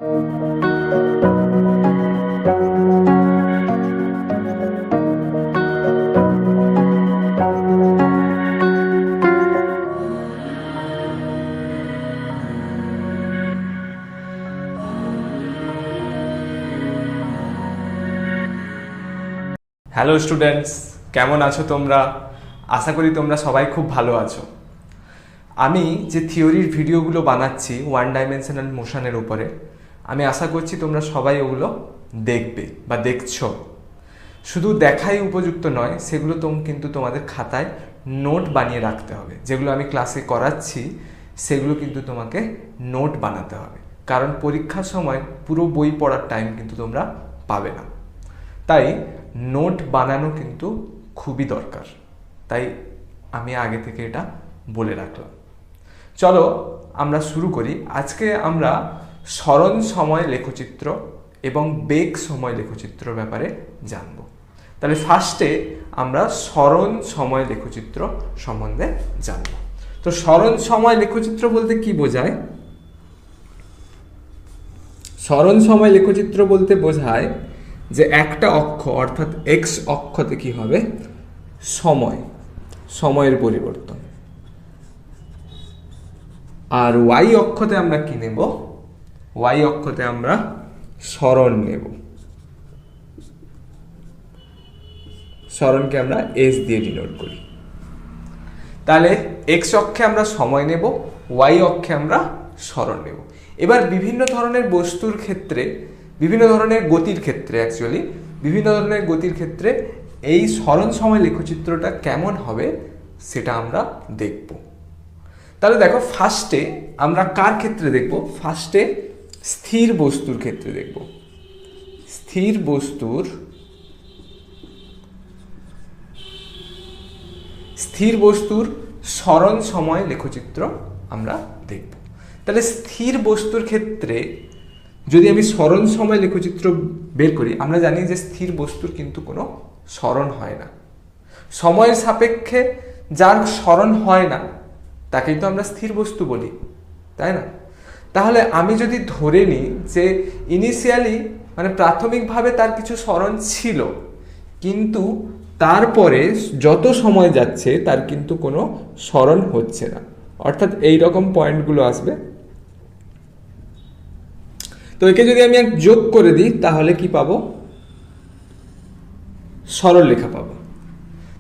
Hello students, কেমন আছো তোমরা? আশা করি তোমরা সবাই খুব ভালো আছো। আমি যে থিওরির ভিডিওগুলো বানাচ্ছি ওয়ান ডাইমেনশনাল মোশনের উপরে, আমি আশা করছি তোমরা সবাই ওগুলো দেখবে বা দেখছো। শুধু দেখাই উপযুক্ত নয়, সেগুলো কিন্তু তোমাদের খাতায় নোট বানিয়ে রাখতে হবে। যেগুলো আমি ক্লাসে করাচ্ছি সেগুলো কিন্তু তোমাকে নোট বানাতে হবে, কারণ পরীক্ষার সময় পুরো বই পড়ার টাইম কিন্তু তোমরা পাবে না। তাই নোট বানানো কিন্তু খুবই দরকার, তাই আমি আগে থেকে এটা বলে রাখলাম। চলো আমরা শুরু করি। আজকে আমরা স্মরণ সময় লেখচিত্র এবং বেগ সময় লেখচিত্র ব্যাপারে জানব। তাহলে ফার্স্টে আমরা স্মরণ সময় লেখচিত্র সম্বন্ধে জানব। তো স্মরণ সময় লেখচিত্র বলতে কি বোঝায়? স্মরণ সময় লেখচিত্র বলতে বোঝায় যে একটা অক্ষ অর্থাৎ এক্স অক্ষতে কি হবে? সময়ের পরিবর্তন। আর ওয়াই অক্ষতে আমরা কি নেব? ওয়াই অক্ষতে আমরা স্মরণ নেব। স্মরণকে আমরা এস দিয়ে ডিনোট করি। তাহলে এক্স অক্ষে আমরা সময় নেব, ওয়াই অক্ষে আমরা স্মরণ নেব। এবার বিভিন্ন ধরনের বস্তুর ক্ষেত্রে, বিভিন্ন ধরনের গতির ক্ষেত্রে, বিভিন্ন ধরনের গতির ক্ষেত্রে এই স্মরণ সময় লেখচিত্রটা কেমন হবে সেটা আমরা দেখব। তাহলে দেখো, ফার্স্টে আমরা কার ক্ষেত্রে দেখব? ফার্স্টে স্থির বস্তুর ক্ষেত্রে দেখব। স্থির বস্তুর স্মরণ সময় লেখচিত্র আমরা দেখব। তাহলে স্থির বস্তুর ক্ষেত্রে যদি আমি স্মরণ সময় লেখচিত্র বের করি, আমরা জানি যে স্থির বস্তুর কিন্তু কোনো স্মরণ হয় না। সময়ের সাপেক্ষে যার স্মরণ হয় না তাকেই তো আমরা স্থির বস্তু বলি, তাই না? তাহলে আমি যদি ধরে নিই যে ইনিশিয়ালি প্রাথমিকভাবে তার কিছু স্মরণ ছিল, কিন্তু তারপরে যত সময় যাচ্ছে তার কিন্তু কোনো স্মরণ হচ্ছে না, অর্থাৎ এই রকম পয়েন্টগুলো আসবে। তো একে যদি আমি যোগ করে দিই তাহলে কি পাবো? সরলরেখা পাবো।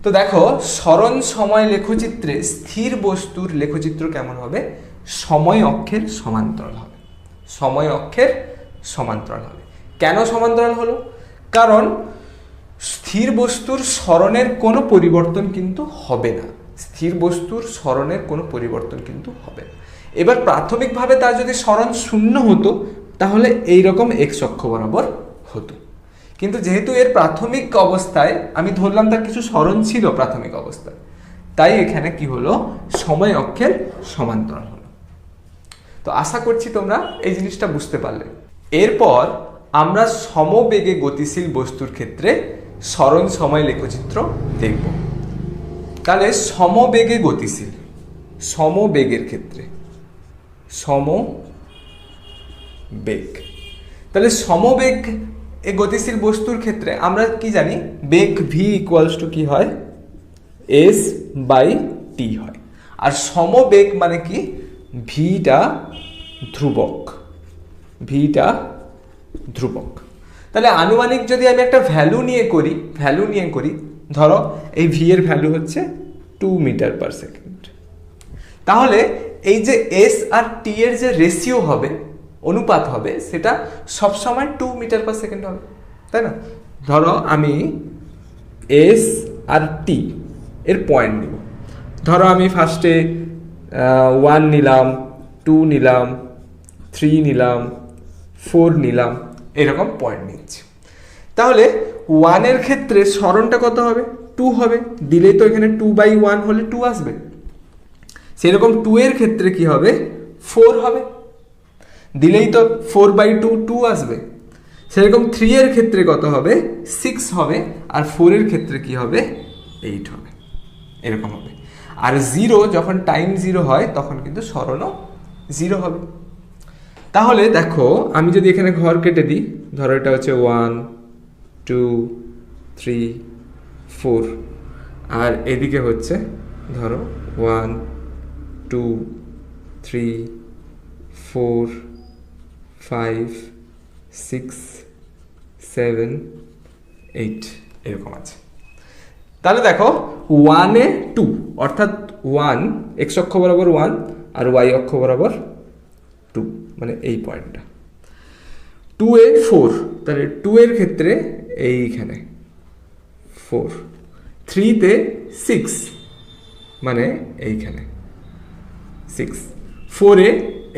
তো দেখো, স্মরণ সময় লেখচিত্রে স্থির বস্তুর লেখচিত্র কেমন হবে? সময় অক্ষের সমান্তরাল হবে। সময় অক্ষের সমান্তরাল হবে। কেন সমান্তরাল হলো? কারণ স্থির বস্তুর স্মরণের কোনো পরিবর্তন কিন্তু হবে না। স্থির বস্তুর স্মরণের কোনো পরিবর্তন কিন্তু হবে না। এবার প্রাথমিকভাবে তার যদি স্মরণ শূন্য হতো তাহলে এইরকম এক্স অক্ষ বরাবর হতো, কিন্তু যেহেতু এর প্রাথমিক অবস্থায় আমি ধরলাম তার কিছু স্মরণ ছিল প্রাথমিক অবস্থায়, তাই এখানে কি হলো? সময় অক্ষের সমান্তরাল হলো। তো আশা করছি তোমরা এই জিনিসটা বুঝতে পারলে। এরপর আমরা সমবেগে গতিশীল বস্তুর ক্ষেত্রে স্মরণ সময় লেখচিত্র দেখব। তাহলে সমবেগে গতিশীল, সমবেগের ক্ষেত্রে সমবেগ, তাহলে সমবেগ এই গতিশীল বস্তুর ক্ষেত্রে আমরা কি জানি? বেগ ভি ইকুয়ালস টু কি হয়? এস বাই টি হয়। আর সমবেগ মানে কি? ভিটা ধ্রুবক। তাহলে আনুমানিক যদি আমি একটা ভ্যালু নিয়ে করি, ধরো এই ভি এর ভ্যালু হচ্ছে 2 মিটার পার সেকেন্ড, তাহলে এই যে এস আর টি এর যে রেশিও হবে, অনুপাত হবে, সেটা সবসময় 2 মিটার পার সেকেন্ড হবে, তাই না? ধরো আমি এস আর টি এর পয়েন্ট নিব। ধরো আমি ফার্স্টে 1 নিলাম, 2 নিলাম, 3 নিলাম, 4 নিলাম, এরকম পয়েন্ট নিচ্ছি। তাহলে 1 এর ক্ষেত্রে স্মরণটা কত হবে? 2 হবে। দিলেই তো এখানে 2/1 হলে 2 আসবে। সেরকম 2 এর ক্ষেত্রে কি হবে? 4 হবে। দিলেই তো 4/2 2 আসবে। সেরকম 3 এর ক্ষেত্রে কত হবে? 6 হবে। আর 4 এর ক্ষেত্রে কি হবে? 8 হবে। এরকম হবে। আর 0 যখন টাইম 0 হয় তখন কিন্তু স্মরণও 0 হবে। তাহলে দেখো আমি যদি এখানে ঘর কেটে দিই, ধরো এটা হচ্ছে 1 2 3 4, আর এদিকে হচ্ছে ধরো 1 2 3 4 5 6 7 8 এরকম আছে। তাহলে দেখো 1 এ 2 অর্থাৎ 1 এক্স অক্ষ বরাবর 1 আর ওয়াই অক্ষ বরাবর 2, মানে এই পয়েন্টটা। 2 এ 4, তাহলে 2 এর ক্ষেত্রে এইখানে 4। 3 তে 6, মানে এইখানে 6। 4 এ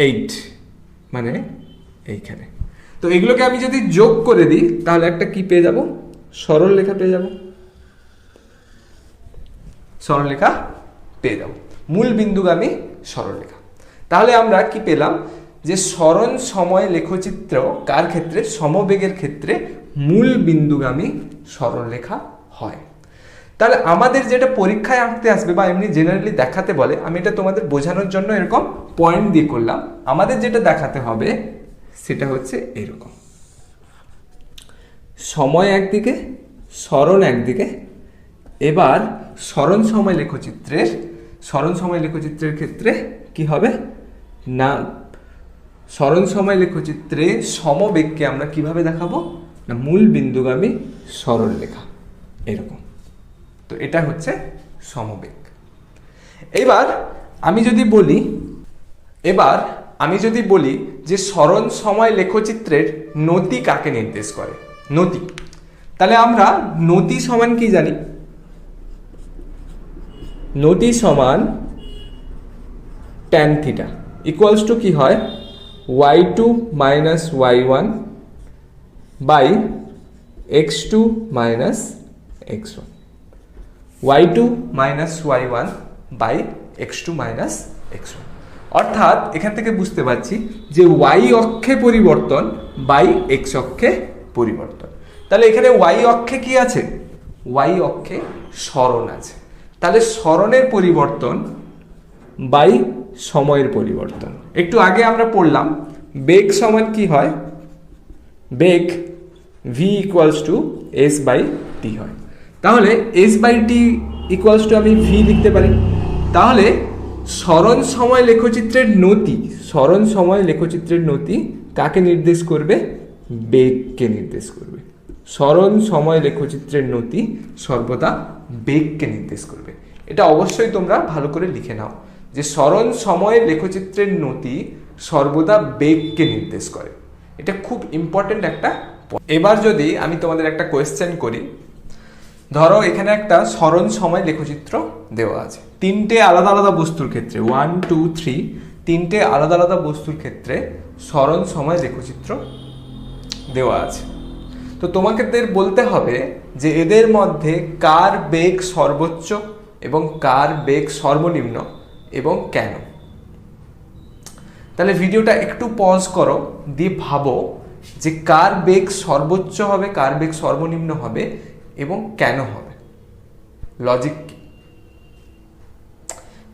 8, মানে এইখানে। তো এগুলোকে আমি যদি যোগ করে দিই তাহলে একটা কি পেয়ে যাব, সরল রেখা পেয়ে যাব। সরলরেখা পেয়ে যাব, মূল বিন্দুগামী সরলরেখা। তাহলে আমরা কি পেলাম, যে সরণ সময় লেখচিত্র কার ক্ষেত্রে, সমবেগের ক্ষেত্রে মূল বিন্দুগামী সরলরেখা হয়। তাহলে আমাদের যেটা পরীক্ষায় আঁকতে আসবে বা এমনি জেনারেলি দেখাতে বলে, আমি এটা তোমাদের বোঝানোর জন্য এরকম পয়েন্ট দিয়ে করলাম। আমাদের যেটা দেখাতে হবে সেটা হচ্ছে এরকম, সময় একদিকে, সরণ একদিকে। এবার সরণ সময় লেখচিত্রের ক্ষেত্রে কি হবে না, সরণ সময় লেখচিত্রে সমবেগকে আমরা কিভাবে দেখাবো না, মূল বিন্দুগামী সরলরেখা এরকম। তো এটা হচ্ছে সমবেগ। এবার আমি যদি বলি যে সরণ সময় লেখচিত্রের নতি কাকে নির্দেশ করে, নতি, তাহলে আমরা নতি সমান কি জানি, নতি সমান tan থিটা ইকুয়ালস টু কি হয়, y2 minus y1 by x2 minus x1, y2 minus y1 by x2 minus x1। অর্থাৎ এখান থেকে বুঝতে পারছি যে y অক্ষে পরিবর্তন বাই x অক্ষে পরিবর্তন। তাহলে এখানে y অক্ষে কি আছে, y অক্ষে সরণ আছে। তাহলে সরণের পরিবর্তন বাই সময়ের পরিবর্তন। একটু আগে আমরা পড়লাম বেগ সমান কি হয়, বেগ v equals to s by T হয়। তাহলে s by T equals to আমি v লিখতে পারি। তাহলে সরণ সময় লেখচিত্রের নতি কাকে নির্দেশ করবে, বেগকে নির্দেশ করবে। সরণ সময় লেখচিত্রের নতি সর্বদা বেগকে নির্দেশ করবে। এটা অবশ্যই তোমরা ভালো করে লিখে নাও যে সরণ সময় লেখচিত্রের নতি সর্বদা বেগকে নির্দেশ করে। এটা খুব ইম্পর্টেন্ট একটা। এবার যদি আমি তোমাদের একটা কোয়েশ্চেন করি, ধরো এখানে একটা সরণ সময় লেখচিত্র দেওয়া আছে, তিনটে আলাদা আলাদা বস্তুর ক্ষেত্রে 1 2 3 তিনটে আলাদা আলাদা বস্তুর ক্ষেত্রে সরণ সময় লেখচিত্র দেওয়া আছে। তো তোমাকে বলতে হবে যে এদের মধ্যে কার বেগ সর্বোচ্চ এবং কার বেগ সর্বনিম্ন এবং কেন। তাহলে ভিডিওটা একটু পজ করো, দিয়ে ভাবো যে কার বেগ সর্বোচ্চ হবে, কার বেগ সর্বনিম্ন হবে এবং কেন হবে, লজিক কি।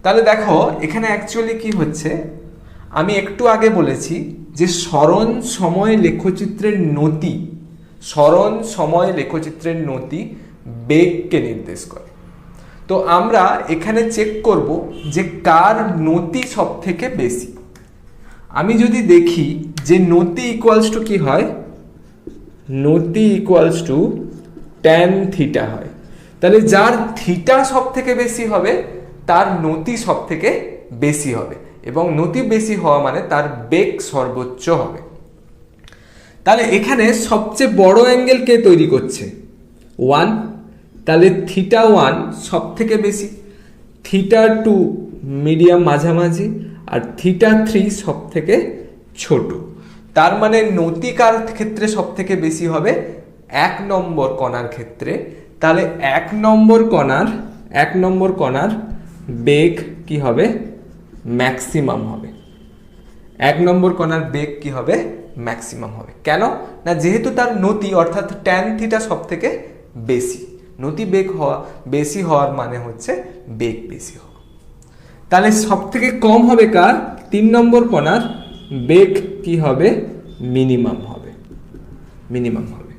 তাহলে দেখো এখানে অ্যাকচুয়ালি কি হচ্ছে, আমি একটু আগে বলেছি যে সরণ সময় লেখচিত্রের নতি বেগকে নির্দেশ করে। তো আমরা এখানে চেক করব যে কার নতি সব থেকে বেশি। আমি যদি দেখি যে নতি ইকুয়ালস টু কি হয়, নতি ইকুয়ালস টু tan থিটা হয়, তাহলে যার থিটা সব থেকে বেশি হবে তার নতি সব থেকে বেশি হবে, এবং নতি বেশি হওয়া মানে তার বেগ সর্বোচ্চ হবে। তাহলে এখানে সবচেয়ে বড় অ্যাঙ্গেল কে তৈরি করছে, 1, তাহলে থিটা 1 সব থেকে বেশি, থিটা 2 মিডিয়াম মাঝামাঝি, আর থিটা 3 সব থেকে ছোট। তার মানে নতি কার ক্ষেত্রে সব থেকে বেশি হবে, 1 নম্বর কণার ক্ষেত্রে। তাহলে 1 নম্বর কণার বেগ কি হবে, ম্যাক্সিমাম হবে। 1 নম্বর কণার বেগ কি হবে, ম্যাক্সিমাম হবে। কেন না, যেহেতু তার নতি অর্থাৎ tan থিটা সব থেকে বেশি, নতি বেশি হওয়ার মানে হচ্ছে বেগ বেশি হওয়া। তাহলে সব থেকে কম হবে কার, 3 নম্বর কণার বেগ কি হবে, মিনিমাম হবে, মিনিমাম হবে।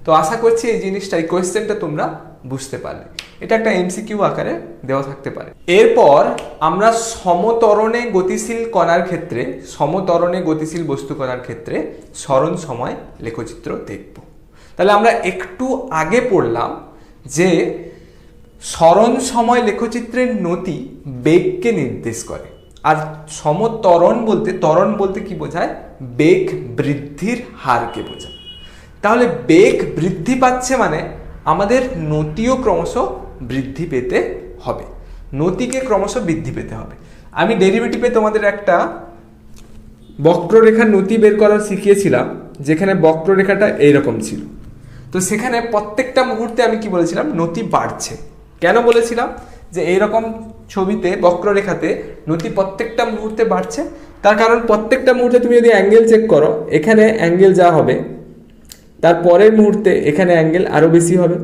তো আশা করছি এই জিনিসটা, এই কোয়েশ্চেনটা তোমরা বুঝতে পারলে। এটা একটা এমসিকিউ আকারে দেওয়া থাকতে পারে। এরপর আমরা সমত্বরণে গতিশীল কণার ক্ষেত্রে, সমত্বরণে গতিশীল বস্তু কণার ক্ষেত্রে সরণ সময় লেখচিত্র দেখব। তাহলে আমরা একটু আগে পড়লাম যে সরণ সময় লেখচিত্রের নতি বেগকে নির্দেশ করে, আর সমত্বরণ বলতে, ত্বরণ বলতে কি বোঝায়, বেগ বৃদ্ধির হারকে বোঝায়। তাহলে বেগ বৃদ্ধি পাচ্ছে মানে আমাদের নতিও ক্রমশ বৃদ্ধি পেতে হবে, নতিকে ক্রমশ বৃদ্ধি পেতে হবে। আমি ডেরিভেটিভে তোমাদের একটা বক্ররেখার নতি বের করা শিখিয়েছিলাম, যেখানে বক্ররেখাটা এইরকম ছিল। তো সেখানে প্রত্যেকটা মুহূর্তে আমি কি বলেছিলাম, নতি বাড়ছে। কেন বলেছিলাম যে এইরকম ছবিতে বক্ররেখাতে নতি প্রত্যেকটা মুহূর্তে বাড়ছে? তার কারণ প্রত্যেকটা মুহূর্তে তুমি যদি অ্যাঙ্গেল চেক করো, এখানে অ্যাঙ্গেল যা হবে তারপরের মুহূর্তে এখানে অ্যাঙ্গেল আরও বেশি হবে,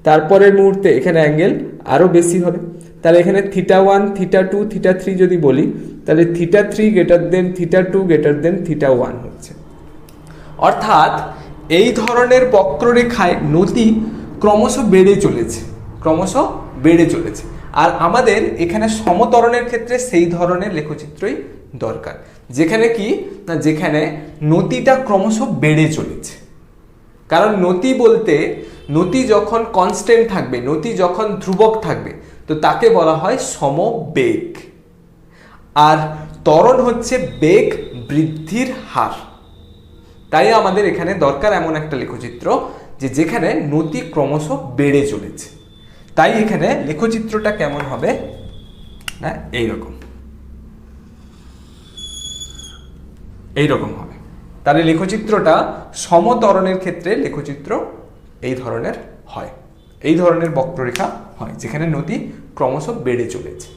তারপরের মুহূর্তে এখানে অ্যাঙ্গেল আরও বেশি হবে। তাহলে এখানে θ1, θ2, θ3 যদি বলি, তাহলে θ3 গ্রেটার দেন θ2 গ্রেটার দেন θ1 হচ্ছে। অর্থাৎ এই ধরনের বক্ররেখায় নতি ক্রমশ বেড়ে চলেছে, ক্রমশ বেড়ে চলেছে। আর আমাদের এখানে সমত্বরণের ক্ষেত্রে সেই ধরনের লেখচিত্রই দরকার, যেখানে কি না, যেখানে নতিটা ক্রমশ বেড়ে চলেছে। কারণ নতি বলতে, নতি যখন কনস্ট্যান্ট থাকবে, নতি যখন ধ্রুবক থাকবে, তো তাকে বলা হয় সমবেগ। আর ত্বরণ হচ্ছে বেগ বৃদ্ধির হার। তাই আমাদের এখানে দরকার এমন একটা লেখচিত্র যে যেখানে নতি ক্রমশ বেড়ে চলেছে। তাই এখানে লেখচিত্রটা কেমন হবে না, এইরকম, এইরকম হবে। তাহলে লেখচিত্রটা সমত্বরণের ক্ষেত্রে লেখচিত্র এই ধরনের হয়, এই ধরনের বক্ররেখা হয় যেখানে নতি ক্রমশ বেড়ে চলেছে।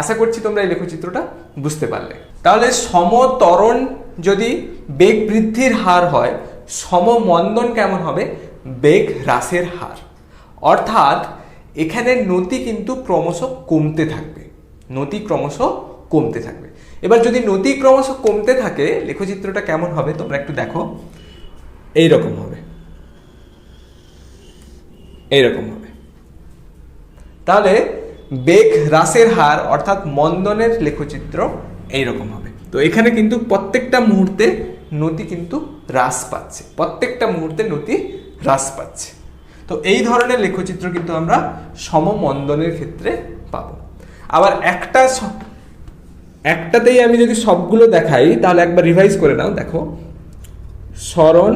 আশা করছি তোমরা এই লেখচিত্রটা বুঝতে পারলে। তাহলে সমত্বরণ যদি বেগ বৃদ্ধির হার হয়, সমমন্দন কেমন হবে, বেগ হ্রাসের হার। অর্থাৎ এখানে নতি কিন্তু ক্রমশ কমতে থাকবে, নতি ক্রমশ কমতে থাকবে। এবার যদি নতি ক্রমশ কমতে থাকে, লেখচিত্রটা কেমন হবে তোমরা একটু দেখো, এইরকম হবে, এইরকম হবে। তাহলে বেগ হ্রাসের হার অর্থাৎ মন্দনের লেখচিত্র এইরকম হবে। তো এখানে কিন্তু প্রত্যেকটা মুহূর্তে নতি কিন্তু হ্রাস পাচ্ছে, প্রত্যেকটা মুহূর্তে নতি হ্রাস পাচ্ছে। তো এই ধরনের লেখচিত্র কিন্তু আমরা সমমন্দনের ক্ষেত্রে পাবো। আবার একটাতেই আমি যদি সবগুলো দেখাই, তাহলে একবার রিভাইজ করে নাও। দেখো, সরণ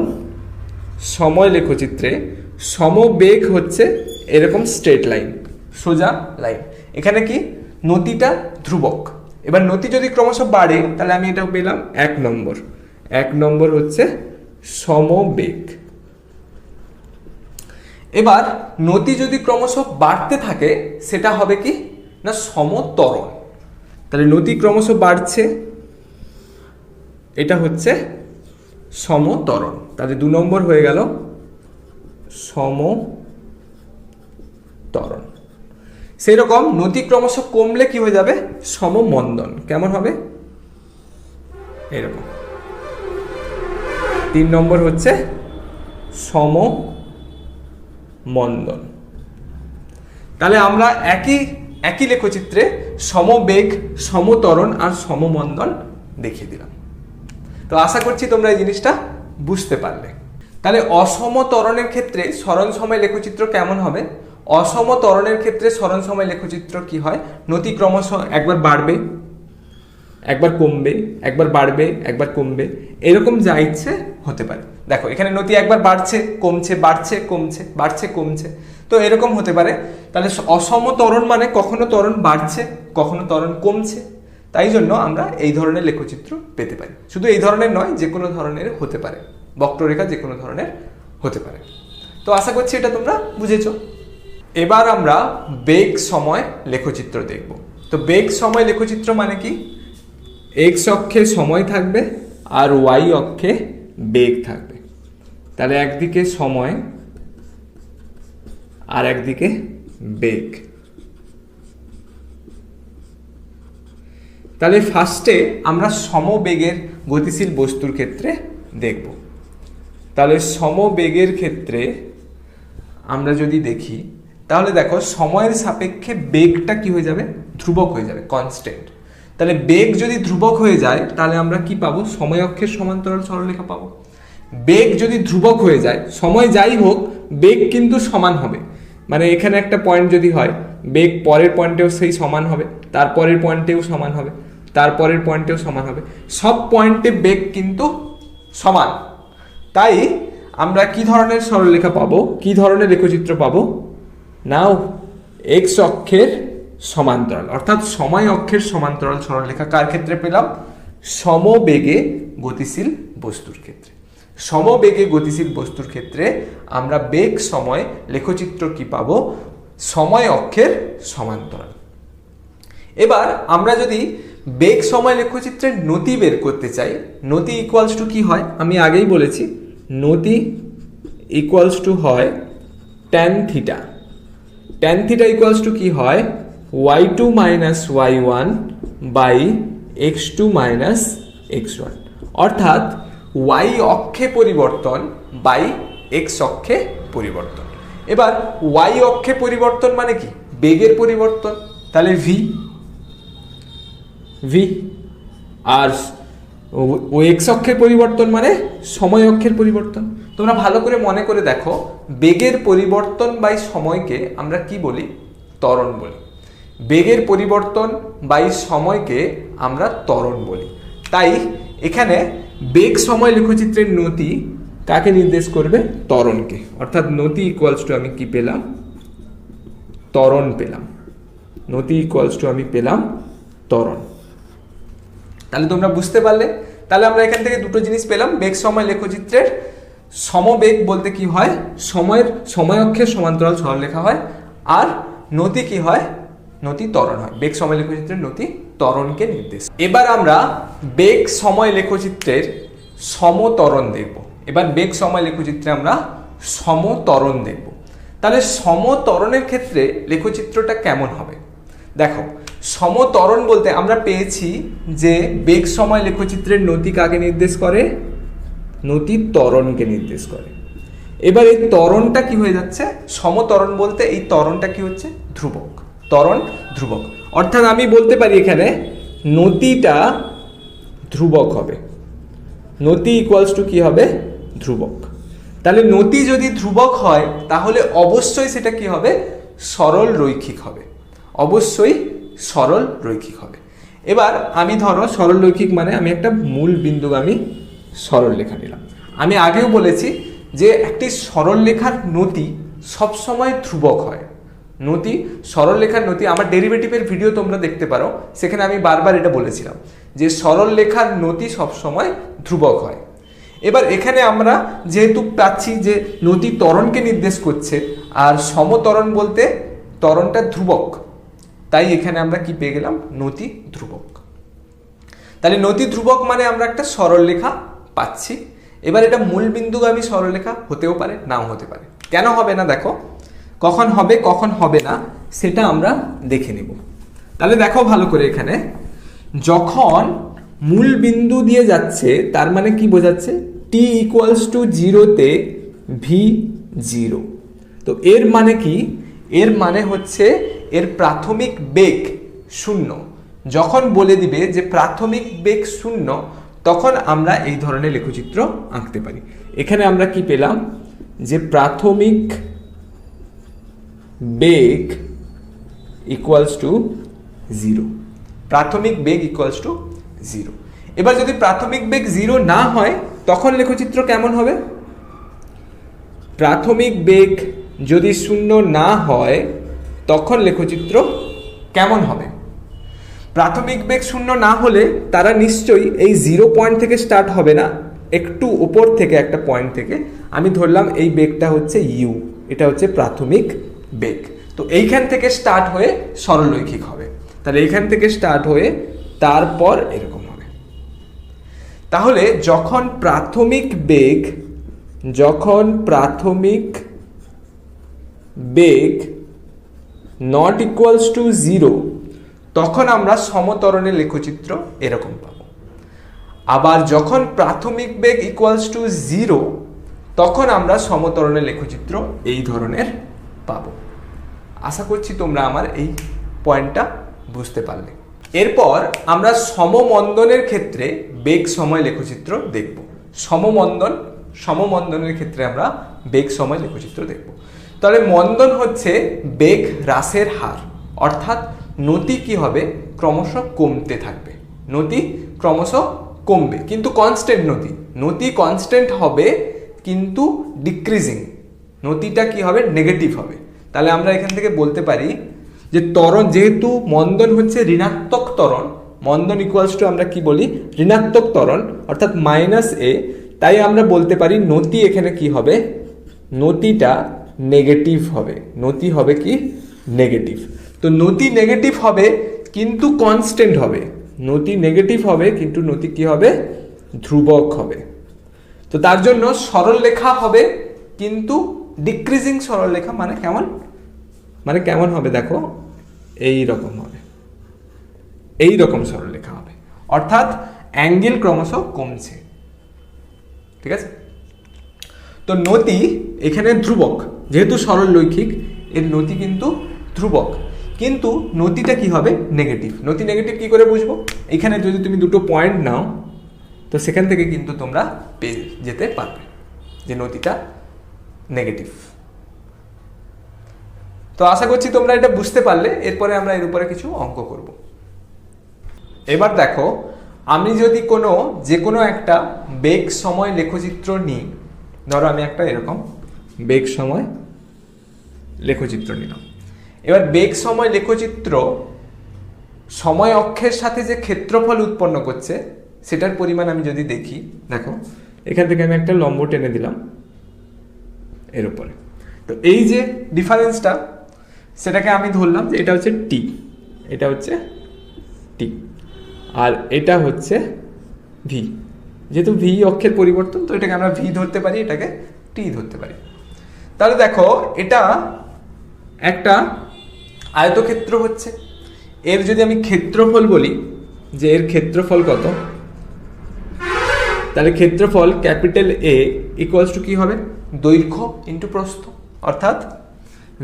সময় লেখচিত্রে সমবেগ হচ্ছে এরকম স্ট্রেট লাইন, সোজা লাইন। এখানে কি নতিটা ধ্রুবক। এবার নতি যদি ক্রমশ বাড়ে, তাহলে আমি এটা পেলাম 1 নম্বর। 1 নম্বর হচ্ছে সমবেগ। এবার নতি যদি ক্রমশ বাড়তে থাকে, সেটা হবে কি না, সমত্বরণ। তাহলে নতি ক্রমশ বাড়ছে, এটা হচ্ছে সমত্বরণ। তাহলে 2 নম্বর হয়ে গেল সমত্বরণ। সেই রকম নতি ক্রমশ কমলে কি হয়ে যাবে, সমমন্দন। কেমন হবে, এরকম। 3 নম্বর হচ্ছে সমমন্দন। তাহলে আমরা একই লেখচিত্রে সমবেগ, সমত্বরণ আর সমমন্দন দেখিয়ে দিলাম। তো আশা করছি তোমরা এই জিনিসটা বুঝতে পারলে। তাহলে অসমত্বরণের ক্ষেত্রে সরণ সময় লেখচিত্র কেমন হবে? অসমত্বরণের ক্ষেত্রে সরণ সময় লেখচিত্র কি হয়, নতি ক্রমশ একবার বাড়বে, একবার কমবে, একবার বাড়বে, একবার কমবে, এরকম যা ইচ্ছে হতে পারে। দেখো এখানে নতি একবার বাড়ছে, কমছে, বাড়ছে, কমছে, বাড়ছে, কমছে, তো এরকম হতে পারে। তাহলে অসমত্বরণ মানে কখনো ত্বরণ বাড়ছে, কখনো ত্বরণ কমছে। তাই জন্য আমরা এই ধরনের লেখচিত্র পেতে পারি। শুধু এই ধরনের নয়, যে কোনো ধরনের হতে পারে, বক্ররেখা যে কোনো ধরনের হতে পারে। তো আশা করছি এটা তোমরা বুঝেছো। এবার আমরা বেগ সময় লেখচিত্র দেখব। তো বেগ সময় লেখচিত্র মানে কি, এক্স অক্ষে সময় থাকবে আর ওয়াই অক্ষে বেগ থাকবে। তাহলে একদিকে সময় আর একদিকে বেগ। তাহলে ফার্স্টে আমরা সমবেগের গতিশীল বস্তুর ক্ষেত্রে দেখব। তাহলে সমবেগের ক্ষেত্রে আমরা যদি দেখি, তাহলে দেখো সময়ের সাপেক্ষে বেগটা কি হয়ে যাবে, ধ্রুবক হয়ে যাবে, কনস্ট্যান্ট। তাহলে বেগ যদি ধ্রুবক হয়ে যায় তাহলে আমরা কি পাবো, সময় অক্ষের সমান্তরাল সরলরেখা পাবো। বেগ যদি ধ্রুবক হয়ে যায়, সময় যাই হোক বেগ কিন্তু সমান হবে, মানে এখানে একটা পয়েন্ট যদি হয় বেগ পরের পয়েন্টেও সেই সমান হবে, তারপরের পয়েন্টেও সমান হবে, তারপরের পয়েন্টেও সমান হবে, সব পয়েন্টে বেগ কিন্তু সমান। তাই আমরা কি ধরনের সরলরেখা পাবো, কি ধরনের লেখচিত্র পাবো, নাও এক্স অক্ষের সমান্তরাল অর্থাৎ সময় অক্ষের সমান্তরাল সরলরেখা কার ক্ষেত্রে পেলাম, সমবেগে গতিশীল বস্তুর ক্ষেত্রে। সমবেগে গতিশীল বস্তুর ক্ষেত্রে আমরা বেগ সময় লেখচিত্র কি পাবো, সময় অক্ষের সমান্তরাল। এবার আমরা যদি বেগ সময় লেখচিত্রের নতি বের করতে চাই, নতি ইকুয়ালস টু কি হয়, আমি আগেই বলেছি নতি ইকুয়ালস টু হয় tan theta. Tan theta equals to কি হয়, y2 minus y1 by x2 minus x1, অর্থাৎ y অক্ষে পরিবর্তন বাই x অক্ষে পরিবর্তন। এবার y অক্ষে পরিবর্তন মানে কি, বেগের পরিবর্তন, তাহলে v, আর ও x অক্ষের পরিবর্তন মানে সময় অক্ষের পরিবর্তন। তোমরা ভালো করে মনে করে দেখো, বেগের পরিবর্তন বাই সময়কে আমরা কি বলি, ত্বরণ বলি। বেগের পরিবর্তন বাই সময়কে আমরা ত্বরণ বলি। তাই এখানে বেগ সময় লেখচিত্রের নতি কাকে নির্দেশ করবে, ত্বরণকে, অর্থাৎ নতি ইকুয়ালস টু আমি কি পেলাম, ত্বরণ পেলাম। নতি ইকুয়ালস টু আমি পেলাম ত্বরণ। তাহলে তোমরা বুঝতে পারলে, তাহলে আমরা এখান থেকে দুটো জিনিস পেলাম, বেগ সময় লেখচিত্রের সমবেগ বলতে কি হয়, সময় অক্ষের সমান্তরাল সরলরেখা হয়, আর নতি কি হয়, নতি ত্বরণ হয়। বেগ সময় লেখচিত্রের নতি ত্বরণকে নির্দেশ। এবার আমরা বেগ সময় লেখচিত্রের সমত্বরণ দেখব। এবার বেগ সময় লেখচিত্রে আমরা সমত্বরণ দেখব। তাহলে সমত্বরণের ক্ষেত্রে লেখচিত্রটা কেমন হবে, দেখো সমত্বরণ বলতে আমরা পেয়েছি যে বেগ সময় লেখচিত্রের নতি কাকে নির্দেশ করে, নতি ত্বরণকে নির্দেশ করে। এবার এই ত্বরণটা কি হয়ে যাচ্ছে, সমত্বরণ বলতে এই ত্বরণটা কি হচ্ছে, ধ্রুবক, ত্বরণ ধ্রুবক। অর্থাৎ আমি বলতে পারি এখানে নতিটা ধ্রুবক হবে, নতি ইকুয়ালস টু কি হবে, ধ্রুবক। তাহলে নতি যদি ধ্রুবক হয় তাহলে অবশ্যই সেটা কি হবে, সরল রৈখিক হবে, অবশ্যই সরল রৈখিক হবে। এবার আমি ধরো সরল রৈখিক মানে আমি একটা মূল বিন্দুগামী সরলরেখা নিলাম। আমি আগেও বলেছি যে একটি সরলরেখার নতি সবসময় ধ্রুবক হয়। নতি, সরলরেখার নতি, আমার ডেরিভেটিভের ভিডিও তোমরা দেখতে পারো, সেখানে আমি বারবার এটা বলেছিলাম যে সরলরেখার নতি সবসময় ধ্রুবক হয়। এবার এখানে আমরা যেহেতু পাচ্ছি যে নতি ত্বরণকে নির্দেশ করছে, আর সমত্বরণ বলতে ত্বরণটা ধ্রুবক, তাই এখানে আমরা কি পেয়ে গেলাম, নতি ধ্রুবক। তাহলে নতি ধ্রুবক মানে আমরা একটা সরলরেখা পাচ্ছি। এবার এটা মূল বিন্দুগামী সরলরেখা হতেও পারে, নাও হতে পারে। কেন হবে না, দেখো কখন হবে কখন হবে না সেটা আমরা দেখে নেব। তাহলে দেখো ভালো করে, এখানে যখন মূল বিন্দু দিয়ে যাচ্ছে তার মানে কি বোঝাচ্ছে, টি ইকুয়ালস টু 0-তে v0। তো এর মানে কি, এর মানে হচ্ছে এর প্রাথমিক বেগ 0। যখন বলে দিবে যে প্রাথমিক বেগ 0, তখন আমরা এই ধরনের লেখচিত্র আঁকতে পারি। এখানে আমরা কি পেলাম, যে প্রাথমিক বেগ ইকুয়ালস টু 0, প্রাথমিক বেগ ইকুয়ালস টু 0। এবার যদি প্রাথমিক বেগ 0 না হয় তখন লেখচিত্র কেমন হবে, প্রাথমিক বেগ যদি 0 না হয় তখন লেখচিত্র কেমন হবে। প্রাথমিক বেগ 0 না হলে তারা নিশ্চয়ই এই 0 পয়েন্ট থেকে স্টার্ট হবে না, একটু উপর থেকে একটা পয়েন্ট থেকে। আমি ধরলাম এই বেগটা হচ্ছে ইউ, এটা হচ্ছে প্রাথমিক বেগ। তো এইখান থেকে স্টার্ট হয়ে সরলরৈখিক হবে। তাহলে এইখান থেকে স্টার্ট হয়ে তারপর এরকম হবে। তাহলে যখন প্রাথমিক বেগ নট ইকুয়ালস টু 0, তখন আমরা সমত্বরণের লেখচিত্র এরকম পাবো। আবার যখন প্রাথমিক বেগ ইকুয়ালস টু 0 তখন আমরা সমত্বরণের লেখচিত্র এই ধরনের পাবো। আশা করছি তোমরা আমার এই পয়েন্টটা বুঝতে পারলে। এরপর আমরা সমমন্দনের ক্ষেত্রে বেগ সময় লেখচিত্র দেখব। সমমন্দনের ক্ষেত্রে আমরা বেগ সময় লেখচিত্র দেখব। তাহলে মন্দন হচ্ছে বেগ হ্রাসের হার, অর্থাৎ নতি কি হবে, ক্রমশ কমতে থাকবে, নতি ক্রমশ কমবে, কিন্তু কনস্ট্যান্ট নতি কনস্ট্যান্ট হবে কিন্তু ডিক্রিজিং, নতিটা কি হবে, নেগেটিভ হবে। তাহলে আমরা এখান থেকে বলতে পারি যে ত্বরণ, যেহেতু মন্দন হচ্ছে ঋণাত্মক ত্বরণ, মন্দন ইকুয়ালস টু আমরা কি বলি, ঋণাত্মক ত্বরণ অর্থাৎ -a, তাই আমরা বলতে পারি নতি এখানে কি হবে, নতিটা নেগেটিভ হবে, নতি হবে কি নেগেটিভ। তো নতি নেগেটিভ হবে কিন্তু কনস্ট্যান্ট হবে, নতি নেগেটিভ হবে কিন্তু নতি কি হবে, ধ্রুবক হবে। তো তার জন্য সরলরেখা হবে কিন্তু ডিক্রিজিং সরলরেখা, মানে কেমন হবে দেখো, এই রকম হবে, এই রকম সরলরেখা হবে, অর্থাৎ অ্যাঙ্গেল ক্রমশ কমছে। ঠিক আছে, তো নতি এখানে ধ্রুবক, যেহেতু সরলরৈখিক এর নতি কিন্তু ধ্রুবক, কিন্তু নতিটা কি হবে, নেগেটিভ। নতি নেগেটিভ কি করে বুঝবো, এখানে যদি তুমি দুটো পয়েন্ট নাও তো সেখান থেকে কিন্তু তোমরা পেয়ে যেতে পারবে যে নতিটা নেগেটিভ। তো আশা করছি তোমরা এটা বুঝতে পারলে। এরপরে আমরা এর উপরে কিছু অঙ্ক করব। এবার দেখো, আমি যদি যে কোনো একটা বেগ সময় লেখচিত্র নিই, ধরো আমি একটা এরকম বেগ সময় লেখচিত্র নিলাম। এবার বেগ সময় লেখচিত্র সময় অক্ষের সাথে যে ক্ষেত্রফল উৎপন্ন করছে সেটার পরিমাণ আমি যদি দেখি, দেখো এখান থেকে আমি একটা লম্ব টেনে দিলাম এর উপরে, তো এই যে ডিফারেন্সটা সেটাকে আমি ধরলাম যে এটা হচ্ছে টি, এটা হচ্ছে টি, আর এটা হচ্ছে ভি। যেহেতু ভি অক্ষের পরিবর্তন, তো এটাকে আমরা ভি ধরতে পারি, এটাকে টি ধরতে পারি। তাহলে দেখো এটা একটা আয়তক্ষেত্র হচ্ছে, এর যদি আমি ক্ষেত্রফল বলি যে এর ক্ষেত্রফল কত, তাহলে ক্ষেত্রফল ক্যাপিটাল এ ইকুয়ালস টু কি হবে, দৈর্ঘ্য ইন্টু প্রস্থ, অর্থাৎ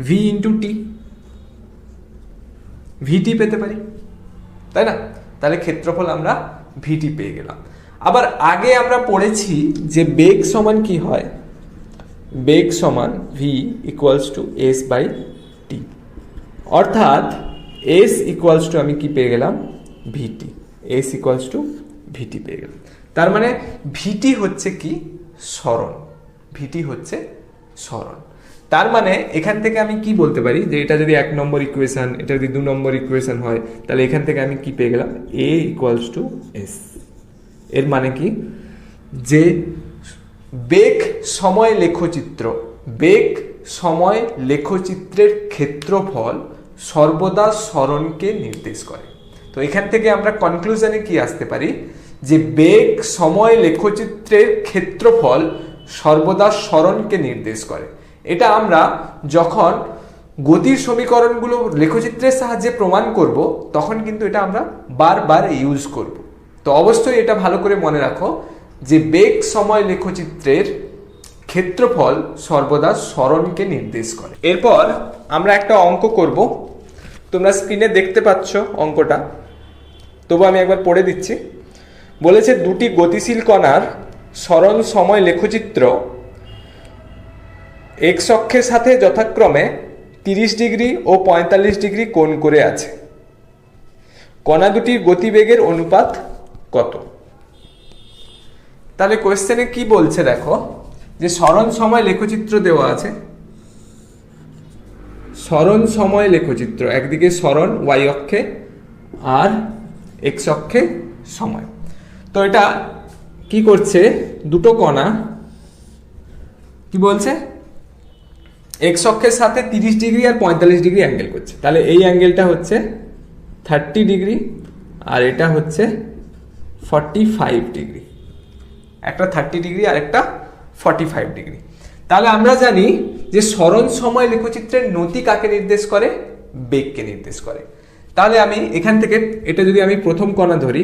ভি ইন্টু টি, ভিটি পেতে পারি, তাই না? তাহলে ক্ষেত্রফল আমরা ভিটি পেয়ে গেলাম। আবার আগে আমরা পড়েছি যে বেগ সমান কি হয়, বেগ সমান V equals to S by T, অর্থাৎ এস ইকুয়ালস টু আমি কি পেয়ে গেলাম, VT, S equals to VT পেয়ে গেলাম। তার মানে ভিটি হচ্ছে কি, সরণ, ভিটি হচ্ছে সরণ। তার মানে এখান থেকে আমি কি বলতে পারি যে এটা যদি 1 নম্বর ইকুয়েশন, এটা যদি 2 নম্বর ইকুয়েশন হয়, তাহলে এখান থেকে আমি কি পেয়ে গেলাম, এ ইকুয়ালস টু এস। এর মানে কি, যে বেগ সময় লেখচিত্রের ক্ষেত্রফল সর্বদা সরণকে নির্দেশ করে। তো এখান থেকে আমরা কনক্লুশনে কি আসতে পারি, যে বেগ সময় লেখচিত্রের ক্ষেত্রফল সর্বদা সরণকে নির্দেশ করে। এটা আমরা যখন গতির সমীকরণগুলো লেখচিত্রের সাহায্যে প্রমাণ করব তখন কিন্তু এটা আমরা বারবার ইউজ করব। তো অবশ্যই এটা ভালো করে মনে রাখো যে বেগ সময় লেখচিত্রের ক্ষেত্রফল সর্বদা সরণকে নির্দেশ করে। এরপর আমরা একটা অঙ্ক করব, তোমরা স্ক্রিনে দেখতে পাচ্ছ অঙ্কটা, তবু আমি একবার পড়ে দিচ্ছি। বলেছে দুটি গতিশীল কণার সরণ সময় লেখচিত্র এক্স অক্ষের সাথে যথাক্রমে 30 ডিগ্রি ও 45 ডিগ্রি কোণ করে আছে। কণা দুটির গতিবেগের অনুপাত কত? তাহলে কোয়েশ্চেনে কি বলছে দেখো, যে সরণ সময় লেখচিত্র দেওয়া আছে, সরণ সময় লেখচিত্র, একদিকে সরণ ওয়াই অক্ষে আর এক্স অক্ষে সময়। তো এটা কি করছে, দুটো কণা কি বলছে, এক্স অক্ষের সাথে 30 ডিগ্রি আর 45 ডিগ্রি অ্যাঙ্গেল করছে। তাহলে এই অ্যাঙ্গেলটা হচ্ছে 30 ডিগ্রি আর এটা হচ্ছে 45 ডিগ্রি, একটা 30 ডিগ্রি আর একটা 45 ডিগ্রি। তাহলে আমরা জানি যে সরণ সময় লেখচিত্রের নতি কাকে নির্দেশ করে, বেগকে নির্দেশ করে। তাহলে আমি এখান থেকে এটা যদি আমি প্রথম কণা ধরি,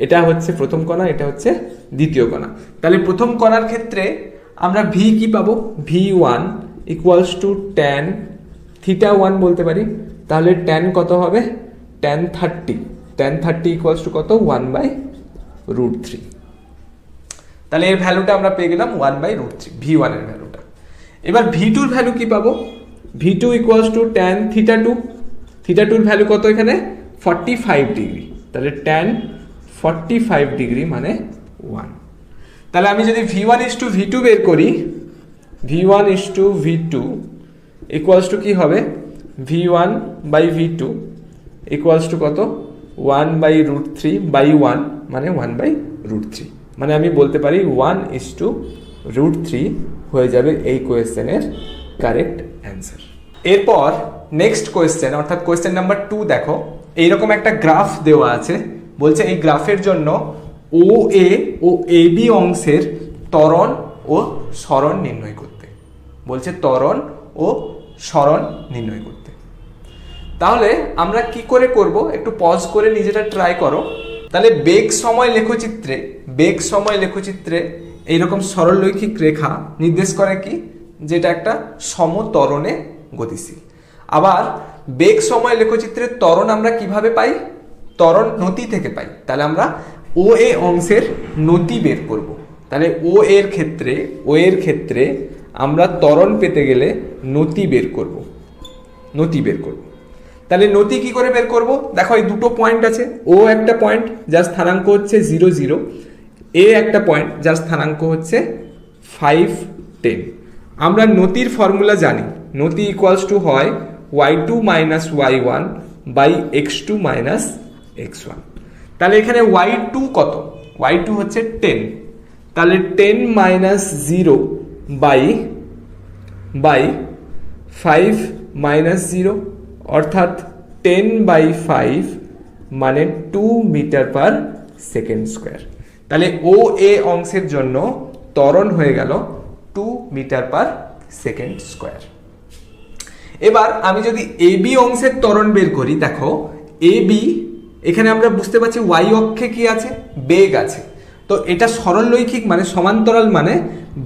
এটা হচ্ছে প্রথম কণা, এটা হচ্ছে দ্বিতীয় কণা। তাহলে প্রথম কণার ক্ষেত্রে আমরা ভি কি পাবো, v1 ইকুয়ালস টু tan θ1 বলতে পারি। তাহলে tan কত হবে, tan 30 ইকুয়ালস টু কত, 1/√3। তাহলে এর ভ্যালুটা আমরা পেয়ে গেলাম 1/√3, v1 এর ভ্যালুটা। এবার v2 এর ভ্যালু কি পাবো, v2 ইকুয়ালস টু tan θ2 এর ভ্যালু কত এখানে 45 ডিগ্রি। তাহলে tan 45 ডিগ্রি মানে 1। তাহলে আমি যদি v1 ইস টু v2 বের করি, v1 is to v2 equals to কি হবে, v1/v2 ইকুয়ালস টু কত, 1/√3/1 মানে 1/√3। মানে আমি বলতে পারি 1:√3 হয়ে যাবে এই কোয়েশ্চেনের কারেক্ট অ্যান্সার। এরপর নেক্সট কোয়েশ্চেন অর্থাৎ কোয়েশ্চেন নাম্বার 2 দেখো, এইরকম একটা গ্রাফ দেওয়া আছে, বলছে এই গ্রাফের জন্য OA ও AB অংশের ত্বরণ ও সরণ নির্ণয় করতে বলছে, ত্বরণ ও সরণ নির্ণয় করতে। তাহলে আমরা কি করে করব, একটু পজ করে নিজেটা ট্রাই করো। তাহলে বেগ সময় লেখচিত্রে এইরকম সরলরৈখিক রেখা নির্দেশ করে কি, যেটা একটা সমত্বরণে গতিশীল। আবার বেগ সময় লেখচিত্রে ত্বরণ আমরা কিভাবে পাই, ত্বরণ নতি থেকে পাই। তাহলে আমরা OA অংশের নতি বের করব। তাহলে ও এর ক্ষেত্রে আমরা ত্বরণ পেতে গেলে নতি বের করব। তাহলে নতি কি করে বের করব, দেখো এই দুটো পয়েন্ট আছে, ও একটা পয়েন্ট যার স্থানাঙ্ক হচ্ছে 0 0, এ একটা পয়েন্ট যার স্থানাঙ্ক হচ্ছে 5 10। আমরা নতির ফর্মুলা জানি, নতি ইকুয়ালস টু হয় y2 minus y1 by x2 minus x1। তাহলে এখানে y2 কত, y2 হচ্ছে 10, তাহলে 10 মাইনাস 0 বাই 5 মাইনাস 0 অর্থাৎ 10/5 মানে 2 মিটার পার সেকেন্ড স্কোয়ার। তাহলে OA অংশের জন্য ত্বরণ হয়ে গেল 2 মিটার পার সেকেন্ড স্কোয়ার। এবার আমি যদি AB অংশের ত্বরণ বের করি, দেখো AB এখানে আমরা বুঝতে পারছি y অক্ষে কি আছে, বেগ আছে। তো এটা সরলরৈখিক মানে সমান্তরাল, মানে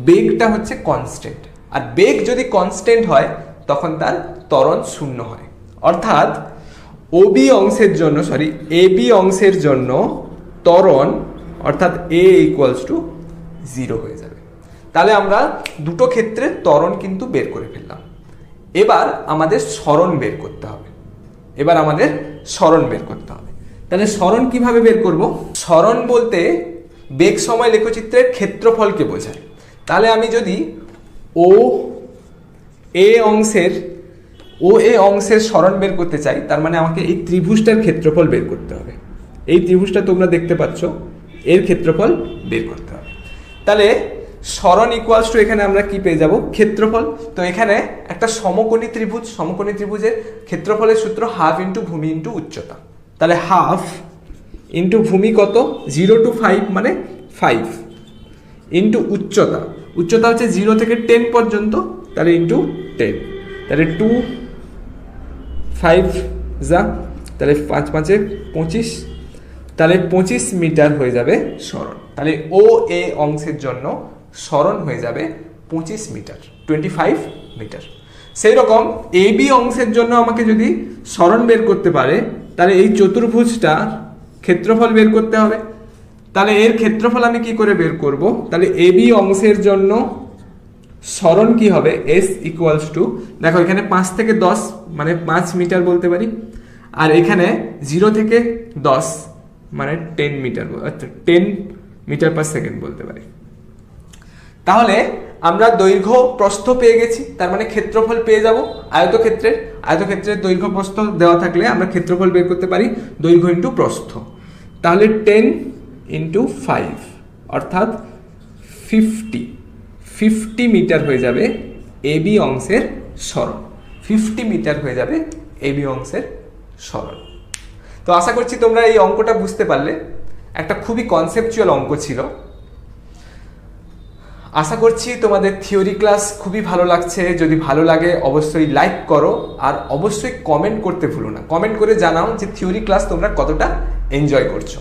বেগটা হচ্ছে কনস্ট্যান্ট, আর বেগ যদি কনস্ট্যান্ট হয় তখন তার ত্বরণ শূন্য হয়। অর্থাৎ AB অংশের জন্য ত্বরণ অর্থাৎ A ইকুয়ালস টু 0 হয়ে যাবে। তাহলে আমরা দুটো ক্ষেত্রে ত্বরণ কিন্তু বের করে ফেললাম। এবার আমাদের সরণ বের করতে হবে। তাহলে সরণ কিভাবে বের করব, সরণ বলতে বেগ সময় লেখচিত্রের ক্ষেত্রফলকে বোঝায়। তাহলে আমি যদি OA অংশের সরণ বের করতে চাই, তার মানে আমাকে এই ত্রিভুজটার ক্ষেত্রফল বের করতে হবে। এই ত্রিভুজটা তোমরা দেখতে পাচ্ছ, এর ক্ষেত্রফল বের করতে হবে। তাহলে সরণ ইকুয়ালস টু এখানে আমরা কি পেয়ে যাব, ক্ষেত্রফল। তো এখানে একটা সমকোণী ত্রিভুজের ক্ষেত্রফলের সূত্র হাফ ইন্টু ভূমি ইন্টু উচ্চতা। তাহলে হাফ ইন্টু ভূমি কত, 0 to 5 মানে 5 ইন্টু উচ্চতা হচ্ছে 0 থেকে 10 পর্যন্ত, তাহলে ইন্টু 10। তাহলে 2 5 যা, তাহলে 5 5 25, তাহলে 25 মিটার হয়ে যাবে সরণ। তাহলে OA অংশের জন্য সরণ হয়ে যাবে 25 মিটার, 25 মিটার। সেই রকম AB অংশের জন্য আমাকে যদি সরণ বের করতে পারে, তাহলে এই চতুর্ভুজটা ক্ষেত্রফল বের করতে হবে। তাহলে এর ক্ষেত্রফল আমি কি করে বের করব, তাহলে AB অংশের জন্য সরণ কি হবে, S ইকুয়ালস টু, দেখো এখানে 5 থেকে 10 মানে 5 মিটার বলতে পারি, আর এখানে 0 থেকে 10 মানে 10 মিটার, 10 মিটার পার সেকেন্ড বলতে পারি। তাহলে আমরা দৈর্ঘ্য প্রস্থ পেয়ে গেছি, তার মানে ক্ষেত্রফল পেয়ে যাব আয়তক্ষেত্রের দৈর্ঘ্য প্রস্থ দেওয়া থাকলে আমরা ক্ষেত্রফল বের করতে পারি দৈর্ঘ্য ইন্টু প্রস্থ। তাহলে 10 ইন্টু 5 অর্থাৎ 50 মিটার হয়ে যাবে AB অংশের সরণ। 50 মিটার হয়ে যাবে AB অংশের সরণ। তো আশা করছি তোমরা এই অঙ্কটা বুঝতে পারলে। একটা খুবই কনসেপচুয়াল অঙ্ক ছিল। আশা করছি তোমাদের থিওরি ক্লাস খুবই ভালো লাগছে। যদি ভালো লাগে অবশ্যই লাইক করো, আর অবশ্যই কমেন্ট করতে ভুলো না। কমেন্ট করে জানাও যে থিওরি ক্লাস তোমরা কতটা এনজয় করছো।